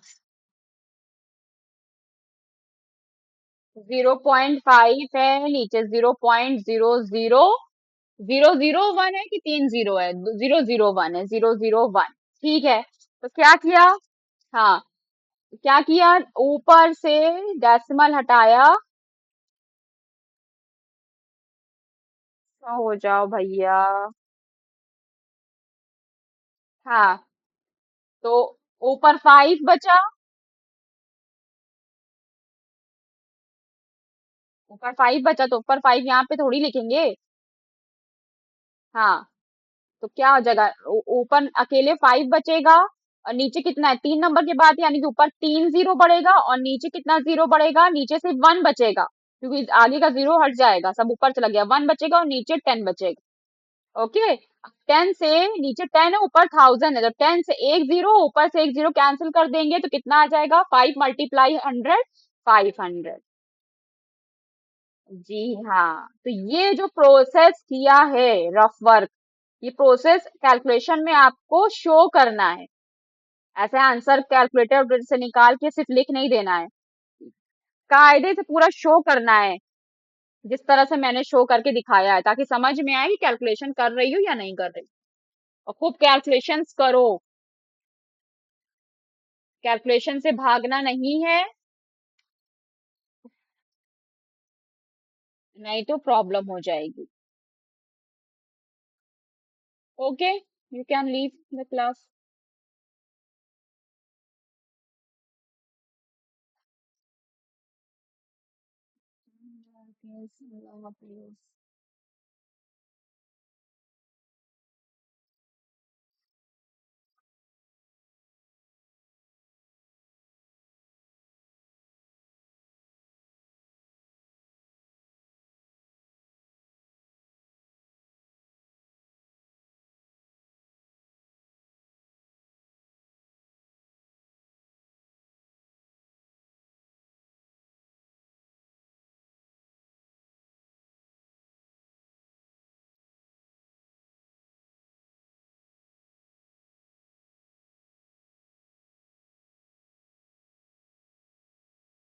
0.5 है, नीचे 0.000001 है कि 3 0 है, 001 है, 001। ठीक है, तो क्या किया? हाँ, क्या किया, ऊपर से डेसिमल हटाया। तो हो जाओ भैया। हाँ, तो ऊपर 5 बचा, ऊपर 5 बचा तो ऊपर 5 यहाँ पे थोड़ी लिखेंगे। हाँ, तो क्या हो जाएगा, ऊपर अकेले 5 बचेगा, और नीचे कितना है, 3 नंबर के बाद, यानी कि ऊपर 3 0 बढ़ेगा, और नीचे कितना 0 बढ़ेगा, नीचे सिर्फ 1 बचेगा, क्योंकि आगे का 0 हट जाएगा, सब ऊपर चला गया, 1 बचेगा और नीचे 10 बचेगा। ओके, 10 से नीचे 10 है, ऊपर 1000 है, तो 10 से एक 0, ऊपर से एक 0 कैंसिल कर देंगे तो कितना आ जाएगा, 5 × 100, 500। जी हाँ, तो ये जो प्रोसेस किया है, रफ वर्क, ये प्रोसेस कैलकुलेशन में आपको शो करना है। ऐसे आंसर कैलकुलेटर से निकाल के सिर्फ लिख नहीं देना है, कायदे से पूरा शो करना है, जिस तरह से मैंने शो करके दिखाया है, ताकि समझ में आए कि कैलकुलेशन कर रही हूँ या नहीं कर रही। और खूब कैलकुलेशंस करो, कैलकुलेशन से भागना नहीं है, नहीं तो प्रॉब्लम हो जाएगी। Okay, you can leave the class.